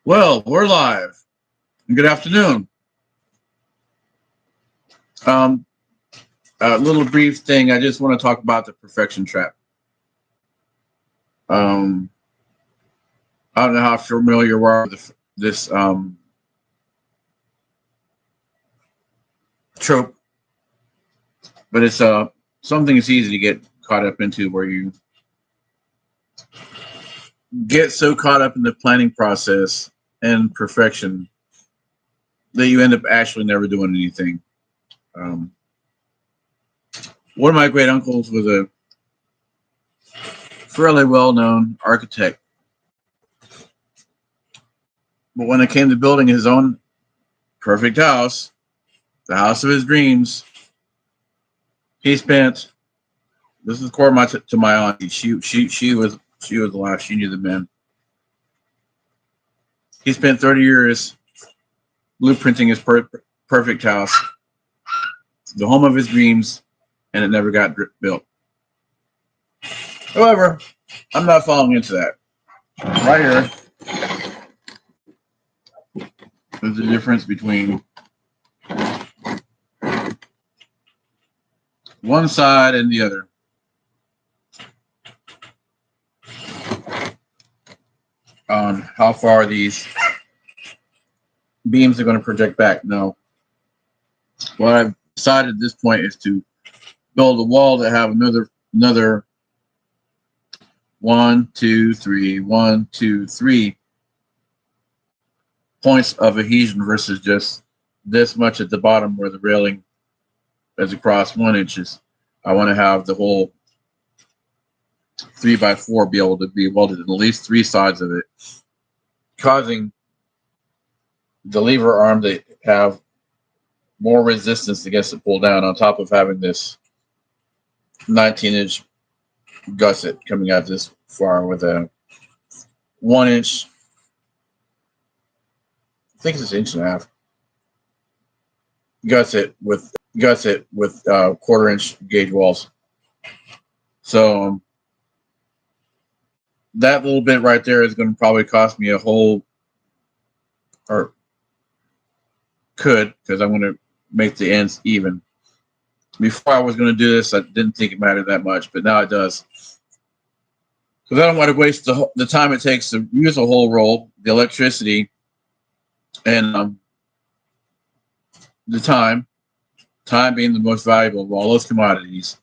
Well, we're live. Good afternoon. Um, a little brief thing. I just want to talk about the perfection trap. Um, I don't know how familiar you are with this trope, but it's something that's easy to get caught up into, where you get so caught up in the planning process and perfection that you end up actually never doing anything. Um, one of my great uncles was a fairly well known architect, but when it came to building his own perfect house, the house of his dreams, he spent. This is core my to my auntie. She was the last. She knew the men. He spent 30 years blueprinting his perfect house, the home of his dreams, and it never got built. However, I'm not falling into that. Right here is the difference between one side and the other. On how far these beams are going to project back. No, what I've decided at this point is to build a wall that have another 1, 2, 3 points of adhesion versus just this much at the bottom where the railing is across 1 inches. I want to have the whole 3x4 be able to be welded in at least three sides of it, causing the lever arm to have more resistance against the pull down, on top of having this 19-inch gusset coming out this far with a 1 inch, I think it's an inch and a half gusset with 1/4 inch gauge walls. So that little bit right there is going to probably cost me a whole, or could, because I'm going to make the ends even. Before I was going to do this, I didn't think it mattered that much, but now it does. Because I don't want to waste the time it takes to use a whole roll, the electricity, and the time being the most valuable of all those commodities.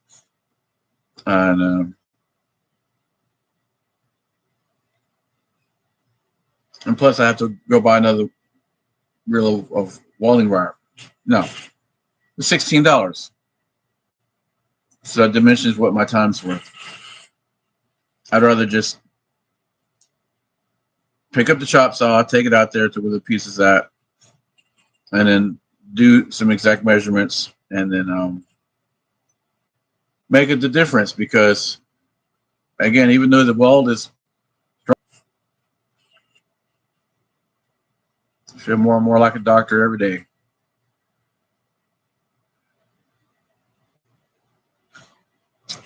And plus, I have to go buy another reel of welding wire. No, it's $16. So that diminishes what my time's worth. I'd rather just pick up the chop saw, take it out there to where the piece is at, and then do some exact measurements, and then make it the difference. Because again, even though the weld is, I feel more and more like a doctor every day.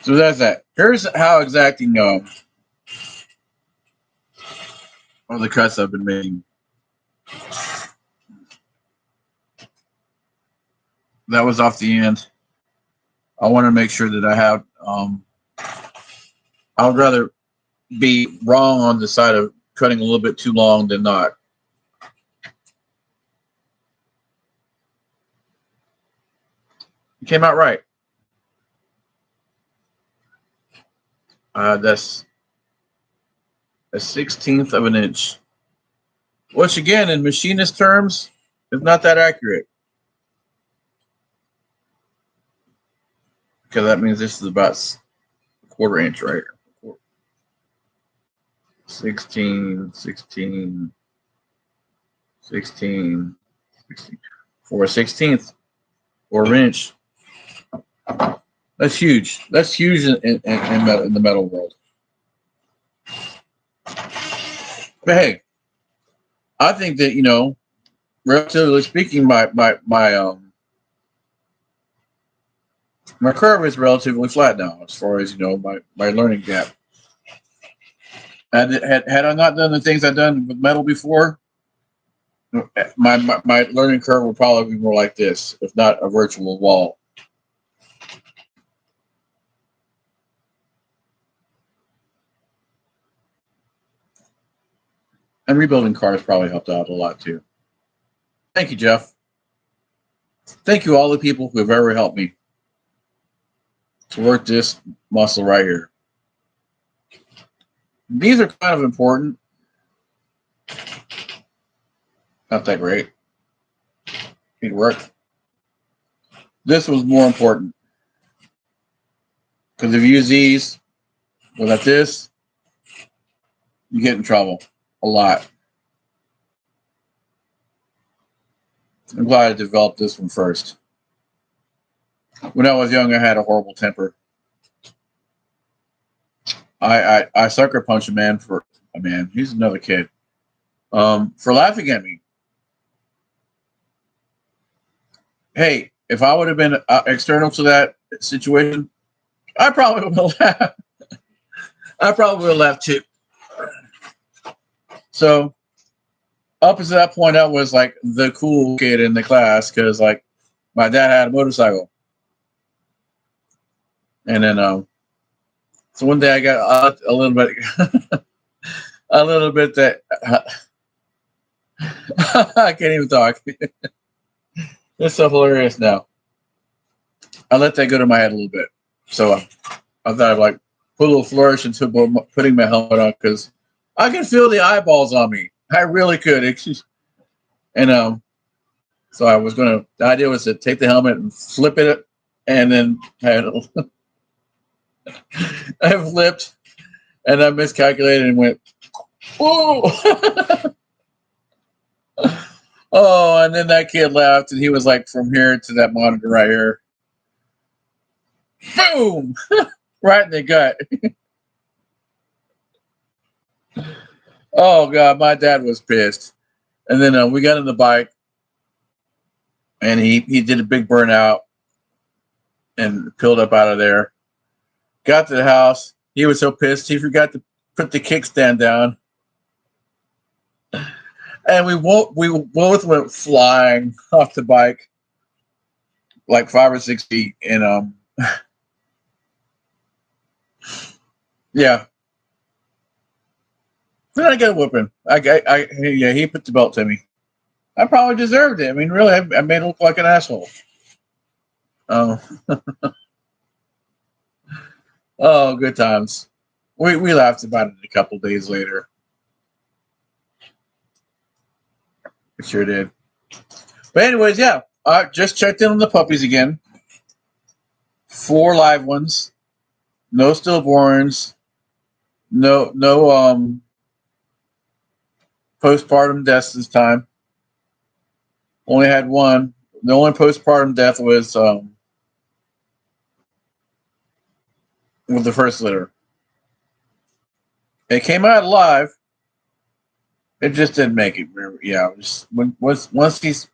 So that's that. Here's how exacting all the cuts I've been making. That was off the end. I want to make sure that I have. I would rather be wrong on the side of cutting a little bit too long than not. It came out right. That's a 16th of an inch, which again, in machinist terms, is not that accurate. Because that means this is about a 1/4 inch right here. 16, 16, 16, 16. For a 16th or an inch. That's huge. That's huge in the metal world. But hey, I think that, relatively speaking, my curve is relatively flat now, as far as my learning gap. Had I not done the things I've done with metal before, my learning curve will probably be more like this, if not a virtual wall. And rebuilding cars probably helped out a lot too. Thank you, Jeff. Thank you all the people who have ever helped me to work this muscle right here. These are kind of important. Not that great. It worked. This was more important. Because if you use these without this, you get in trouble a lot. I'm glad I developed this one first. When I was young, I had a horrible temper. I sucker punched a man. He's another kid. For laughing at me. Hey, if I would have been external to that situation, I probably would have laughed. I probably would have laughed too. So, up to that point, I was like the cool kid in the class because, like, my dad had a motorcycle, and then so one day I got a little bit, a little bit that I can't even talk. It's so hilarious now. I let that go to my head a little bit, so I thought I'd like put a little flourish into putting my helmet on because I can feel the eyeballs on me. I really could. And so I was gonna. The idea was to take the helmet and flip it, and then I flipped, and I miscalculated and went, "Whoa!" Oh, and then that kid laughed, and he was like, from here to that monitor right here, boom, right in the gut. Oh God, my dad was pissed. And then we got on the bike, and he did a big burnout and peeled up out of there. Got to the house. He was so pissed he forgot to put the kickstand down, and we both went flying off the bike like 5 or 6 feet. And yeah, then I got a whooping. Yeah, he put the belt to me. I probably deserved it. I mean, really, I made it look like an asshole. Oh, oh, good times. We laughed about it a couple days later. We sure did. But anyways, yeah, I just checked in on the puppies again. 4 live ones, no stillborns, no postpartum deaths this time. Only had one. The only postpartum death was with the first litter. It came out alive. It just didn't make it. Yeah, once these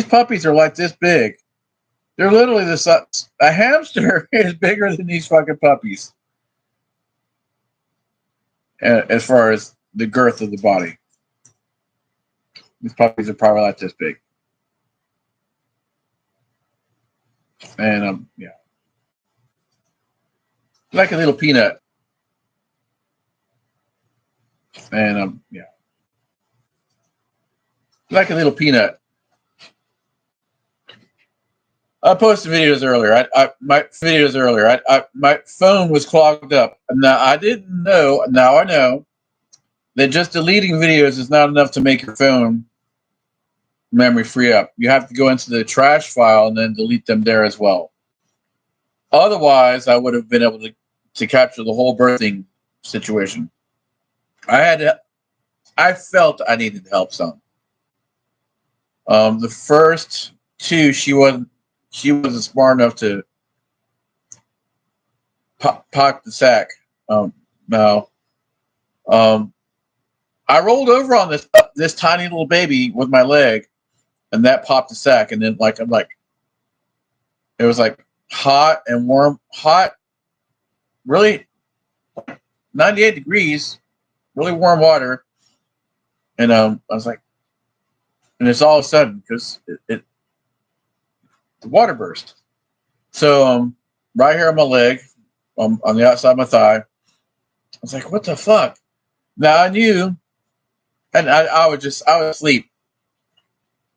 puppies are like this big. They're literally the size. A hamster is bigger than these fucking puppies, as far as the girth of the body. These puppies are probably like this big. And yeah, like a little peanut. And yeah, like a little peanut. I posted videos earlier. My phone was clogged up. Now I didn't know. Now I know that just deleting videos is not enough to make your phone memory free up. You have to go into the trash file and then delete them there as well. Otherwise, I would have been able to capture the whole birthing situation. I felt I needed help some. The first 2, she wasn't smart enough to pop the sack. No. I rolled over on this tiny little baby with my leg, and that popped the sack. And then it was like hot and warm, really 98 degrees, really warm water. And I was like, and it's all of a sudden because the water burst. So right here on my leg, on the outside of my thigh, I was like, "What the fuck?" Now I knew, and I was asleep.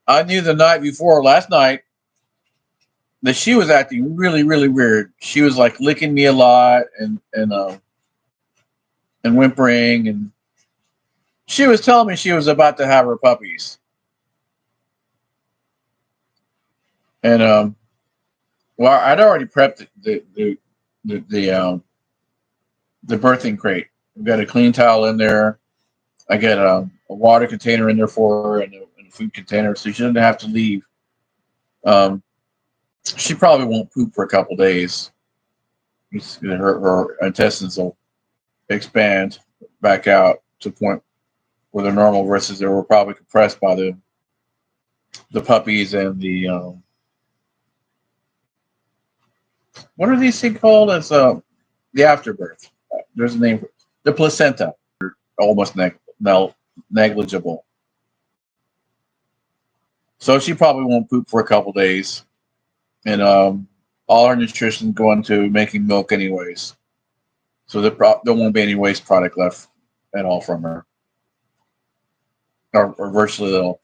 I knew the night before, last night, that she was acting really, really weird. She was like licking me a lot and whimpering, and she was telling me she was about to have her puppies. And well, I'd already prepped the birthing crate. I've got a clean towel in there. I got a water container in there for her and a food container, so she doesn't have to leave. Um, she probably won't poop for a couple days. Her intestines will expand back out to the point where they're normal versus they were probably compressed by the puppies and the what are these things called? It's the afterbirth. There's a name for it. The placenta. Almost negligible. So she probably won't poop for a couple days, and all her nutrition going to making milk anyways. So there won't be any waste product left at all from her, or virtually little.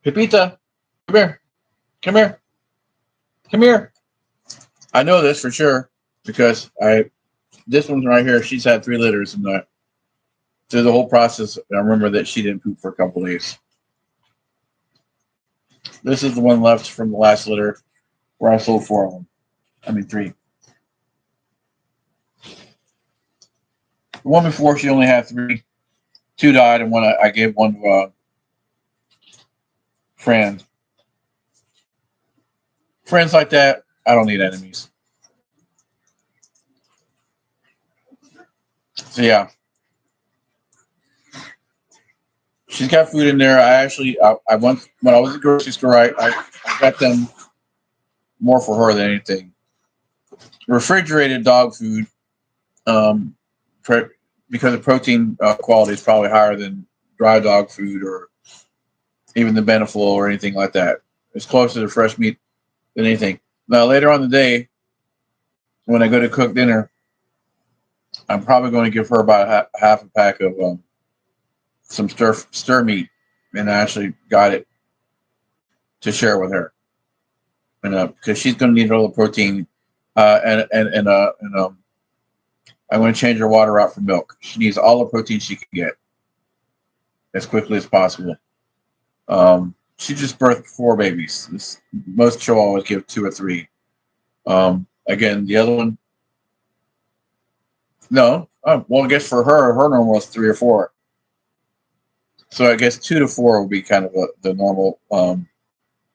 Pepita, come here, come here, come here. I know this for sure because this one right here. She's had 3 litters in that through the whole process. I remember that she didn't poop for a couple days. This is the one left from the last litter where I sold 4 of them. I mean 3. The one before she only had 3. 2 died, and one I gave one to a friend. Friends like that, I don't need enemies. So yeah, she's got food in there. I went when I was at the grocery store. I got them more for her than anything. Refrigerated dog food, because the protein quality is probably higher than dry dog food or even the Beneful or anything like that. It's closer to fresh meat than anything. Now later on in the day, when I go to cook dinner, I'm probably going to give her about half a pack of some stir meat, and I actually got it to share with her, and because she's going to need all the protein, and I'm going to change her water out for milk. She needs all the protein she can get as quickly as possible. She just birthed 4 babies. Most chihuahuas give 2 or 3. Again, the other one, no. Well, I guess for her normal was 3 or 4. So I guess 2 to 4 would be kind of the normal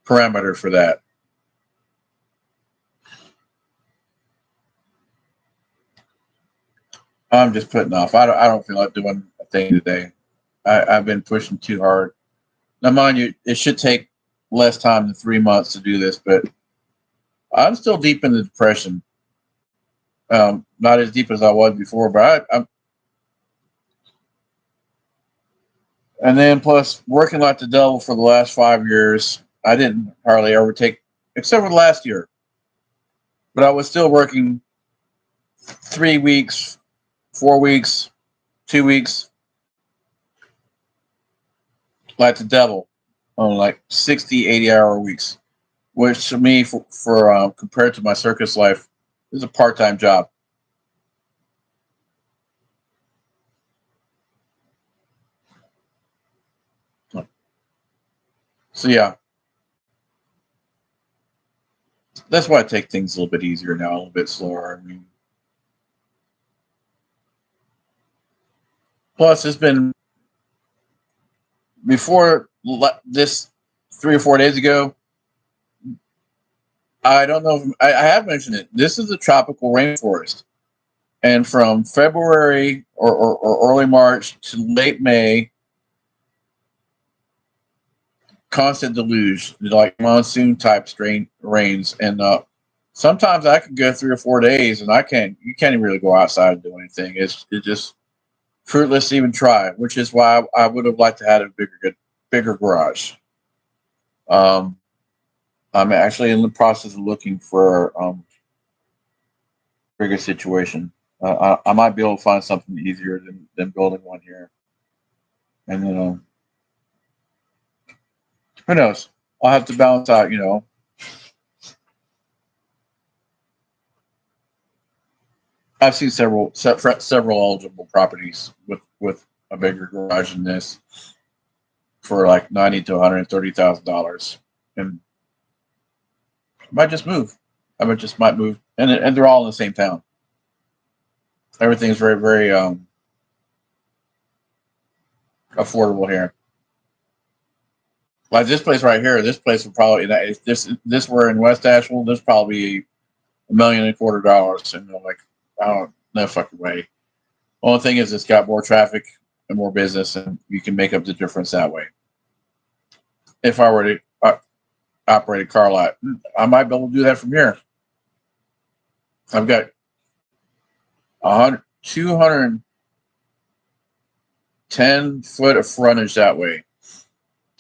parameter for that. I'm just putting off. I don't feel like doing a thing today. I've been pushing too hard. Now, mind you, it should take less time than 3 months to do this, but I'm still deep in the depression. Not as deep as I was before, but I'm. And then plus working like the devil for the last 5 years, I didn't hardly ever take, except for the last year. But I was still working 3 weeks, 4 weeks, 2 weeks, like the devil, on like 60, 80-hour weeks, which to me, for compared to my circus life, is a part-time job. So yeah, that's why I take things a little bit easier now, a little bit slower. I mean, plus it's been before this 3 or 4 days ago. I don't know if I have mentioned it. This is a tropical rainforest, and from February or early March to late May, constant deluge, like monsoon type strain rains, and sometimes I can go 3 or 4 days, and you can't even really go outside and do anything. It's just fruitless to even try, which is why I would have liked to have a bigger bigger garage. I'm actually in the process of looking for bigger situation. I might be able to find something easier than building one here. And then who knows? I'll have to balance out. I've seen several eligible properties with a bigger garage than this for like $90,000 to $130,000, and I might just move. Might move, and they're all in the same town. Everything's very very affordable here. Like this place right here, this place would probably if this were in West Asheville, this probably $1.25 million, and like I don't no fucking way. Only thing is, it's got more traffic and more business, and you can make up the difference that way. If I were to operate a car lot, I might be able to do that from here. I've got 210 foot of frontage that way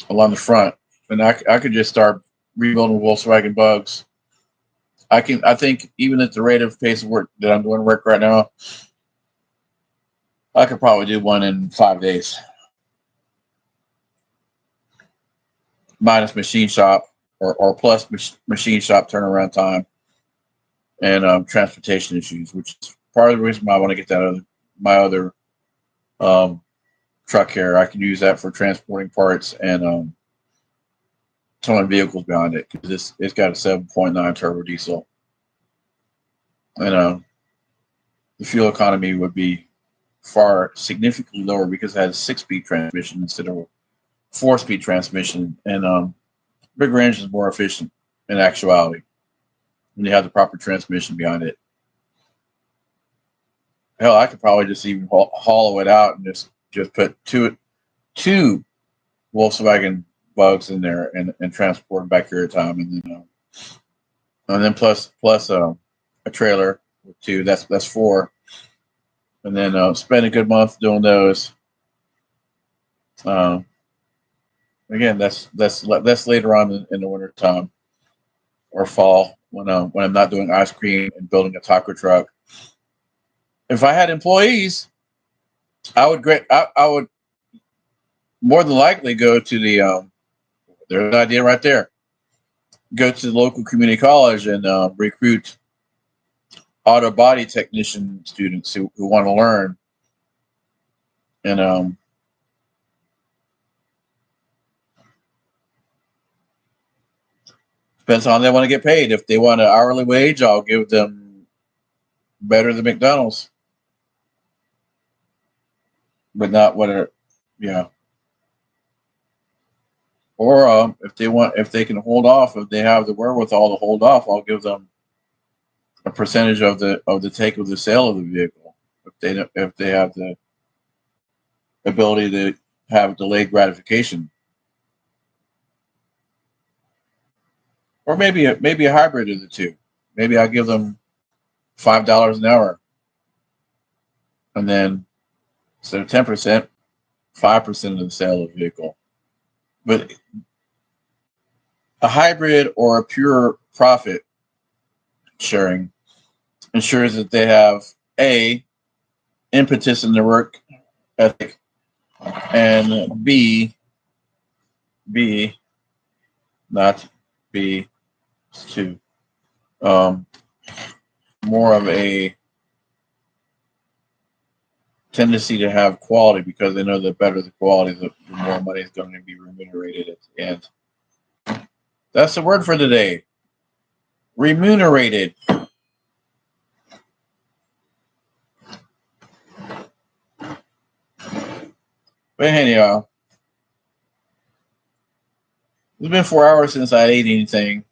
along the front, and I could just start rebuilding Volkswagen Bugs. I think even at the rate of pace of work that I'm doing work right now, I could probably do one in 5 days, minus machine shop or plus machine shop turnaround time and transportation issues, which is part of the reason why I want to get my other truck here. I can use that for transporting parts and towing vehicles behind it, because it's got a 7.9 turbo diesel, and the fuel economy would be significantly lower because it has a 6-speed transmission instead of a 4-speed transmission, and bigger engine is more efficient in actuality when you have the proper transmission behind it. Hell, I could probably just even hollow it out and just put two Volkswagen Bugs in there and transport them back here at a time, and then plus a trailer with 2. That's 4, and then spend a good month doing those. Again, that's later on in the winter time or fall when I'm not doing ice cream and building a taco truck. If I had employees, I would more than likely go to the there's an idea right there. Go to the local community college and recruit auto body technician students who want to learn, and depends on how they want to get paid. If they want an hourly wage, I'll give them better than McDonald's, but not yeah. Or if they can hold off, if they have the wherewithal to hold off, I'll give them a percentage of the take of the sale of the vehicle. If they have the ability to have delayed gratification, or maybe a hybrid of the two. Maybe I give them $5 an hour, and then instead of 10%, 5% of the sale of the vehicle. But a hybrid or a pure profit sharing ensures that they have impetus in their work ethic, and B, not B, to more of a tendency to have quality, because they know the better the quality, the more money is going to be remunerated at the end. That's the word for today. Remunerated. But anyhow, it's been 4 hours since I ate anything.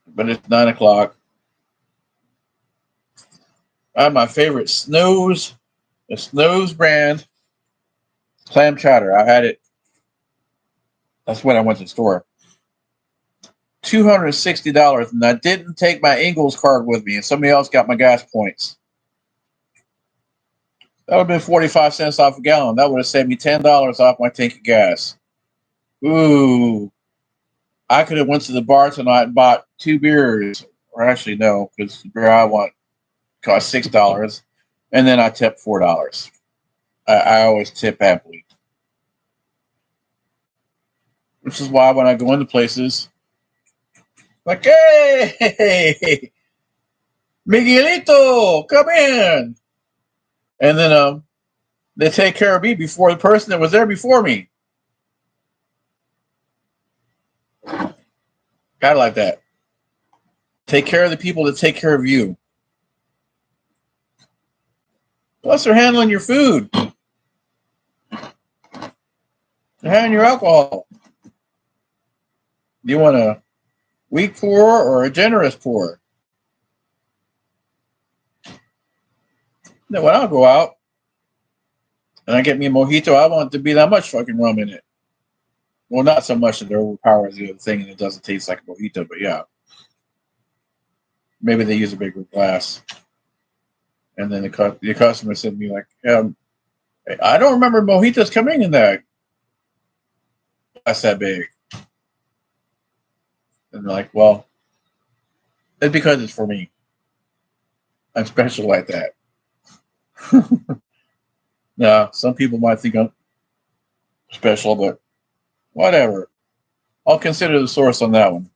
But it's 9 o'clock. I have my favorite Snow's brand clam chowder. I had it. That's when I went to the store. $260, and I didn't take my Ingles card with me, and somebody else got my gas points. That would have been 45 cents off a gallon. That would have saved me $10 off my tank of gas. Ooh. I could have went to the bar tonight and bought 2 beers. Or actually, no, because the beer I want cost $6. And then I tipped $4. I always tip happily. Which is why when I go into places, like, hey, Miguelito, come in. And then they take care of me before the person that was there before me. Kind of like that. Take care of the people that take care of you. Plus, they're handling your food. They're handling your alcohol. Do you want a weak pour or a generous pour? Then when I'll go out and I get me a mojito, I want it to be that much fucking rum in it. Well, not so much that it overpowers the other thing and it doesn't taste like a mojito, but yeah. Maybe they use a bigger glass. And then the customer said to me, like, I don't remember mojitos coming in that glass that big. And they're like, well, it's because it's for me. I'm special like that. Now, some people might think I'm special, but whatever. I'll consider the source on that one.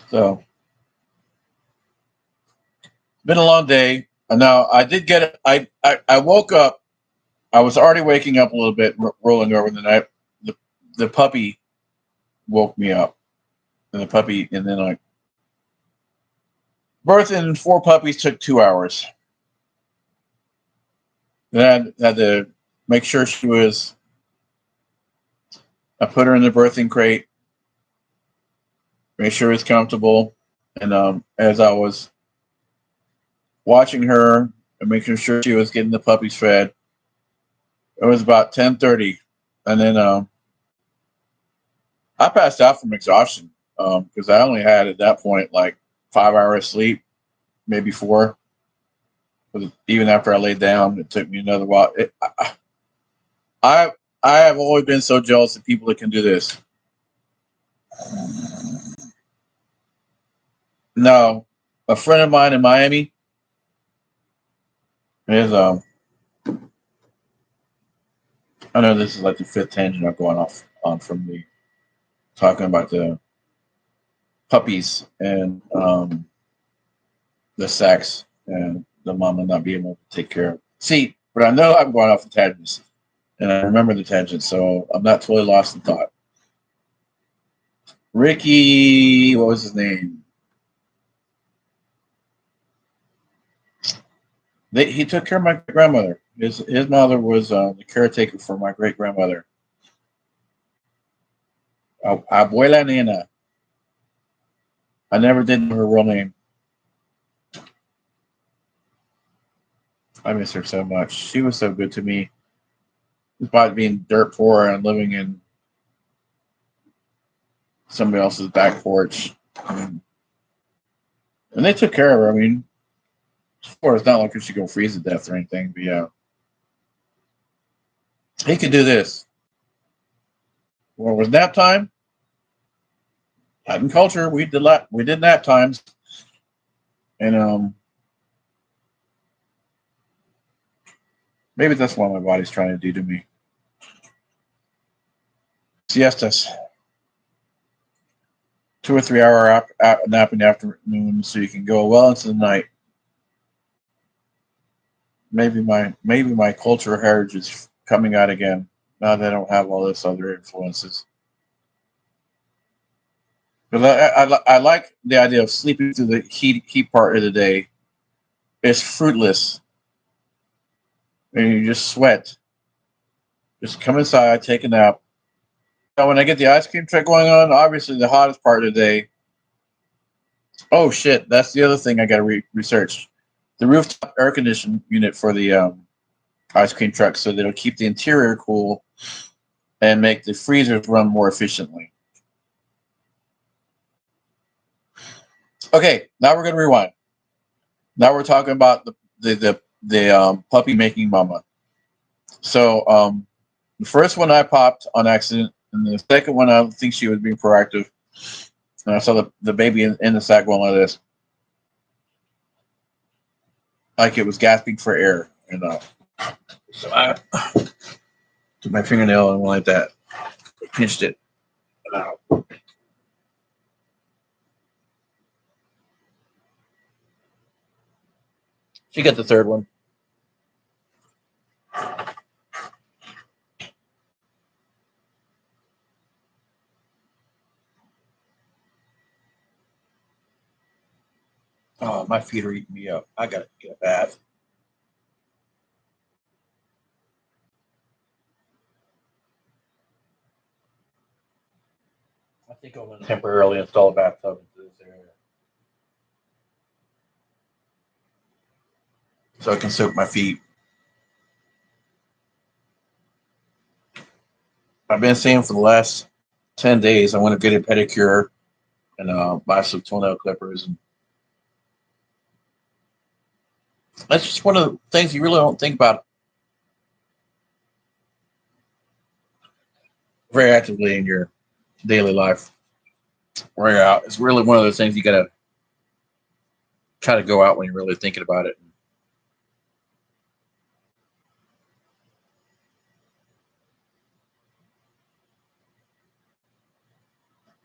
So, it's been a long day. Now, I did get it. I woke up. I was already waking up a little bit, rolling over the night. The puppy woke me up. And then I birthing 4 puppies took 2 hours. Then I had to make sure I put her in the birthing crate, make sure it's comfortable. And as I was watching her and making sure she was getting the puppies fed, it was about 10:30. And then I passed out from exhaustion because I only had at that point like 5 hours sleep, maybe 4. But even after I laid down, it took me another while. I have always been so jealous of people that can do this. No, a friend of mine in Miami is I know this is like the 5th tangent I'm going off on from the talking about the puppies and the sex and the mama not being able to take care of. See, but I know I'm going off the tangents and I remember the tangents, so I'm not totally lost in thought. Ricky, what was his name? He took care of my grandmother. His mother was the caretaker for my great grandmother, Abuela Nena. I never did know her real name. I miss her so much. She was so good to me, despite being dirt poor and living in somebody else's back porch. And they took care of her. I mean, of course, it's not like she go freeze to death or anything, but yeah. He could do this. When it was nap time, Latin culture, we did nap times. And maybe that's what my body's trying to do to me. Siestas. 2 or 3 hour nap in the afternoon so you can go well into the night. Maybe my cultural heritage is coming out again now that I don't have all this other influences. But I like the idea of sleeping through the heat part of the day. It's fruitless, and you just sweat. Just come inside, take a nap. Now, when I get the ice cream truck going on, obviously the hottest part of the day. Oh shit! That's the other thing I got to research. The rooftop air conditioning unit for the ice cream truck, so that it'll keep the interior cool and make the freezers run more efficiently. Okay, now we're gonna rewind. Now we're talking about the puppy making mama. So the first one I popped on accident, and the second one I think she was being proactive. And I saw the baby in the sack going like this, like it was gasping for air. And so I took my fingernail and went like that, pinched it. She got the third one. Oh, my feet are eating me up. I gotta get a bath. I think I'm gonna temporarily install a bathtub into this area so I can soak my feet. I've been saying for the last 10 days I want to get a pedicure and buy some toenail clippers. And that's just one of the things you really don't think about very actively in your daily life. Where you're out, it's really one of those things you gotta try to go out when you're really thinking about it.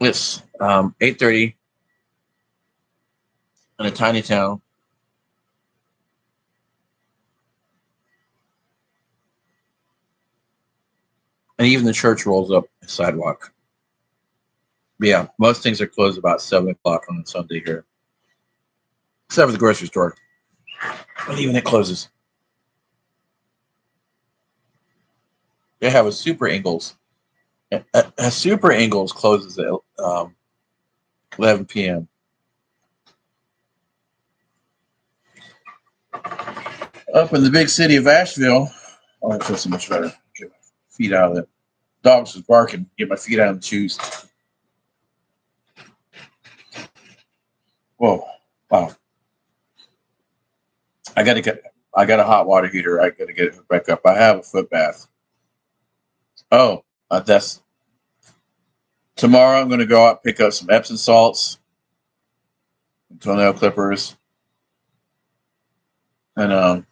It's 8:30 in a tiny town, and even the church rolls up the sidewalk. But yeah, most things are closed about 7 o'clock on a Sunday here, except for the grocery store. But even it closes. They have a Super Ingles. A Super Ingles closes at 11 p.m. Up in the big city of Asheville, oh, I feel so much better. Get my feet out of it. Dogs was barking. Get my feet out of the shoes. Whoa! Wow! I got to get. I got a hot water heater. I got to get it back up. I have a foot bath. Oh, that's tomorrow. I'm going to go out pick up some Epsom salts, toenail clippers, and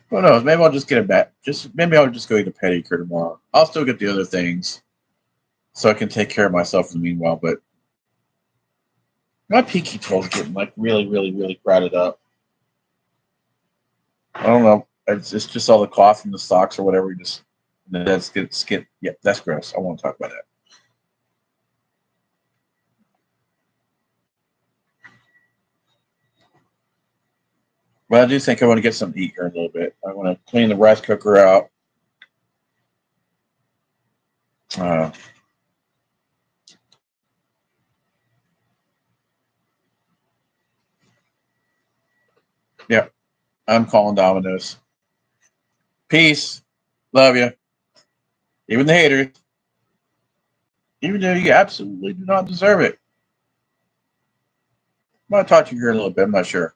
who knows? Maybe I'll just get it back. Just maybe I'll just go get a pedicure tomorrow. I'll still get the other things, so I can take care of myself in the meanwhile. But my pinky toes getting like really, really, really crowded up. I don't know. It's just all the cloth from the socks or whatever. Just that's good skin. Yeah, that's gross. I won't talk about that. But I do think I want to get something to eat here in a little bit. I want to clean the rice cooker out. Uh, yeah, I'm calling Domino's. Peace. Love you. Even the haters. Even though you absolutely do not deserve it. I'm going to talk to you here in a little bit. I'm not sure.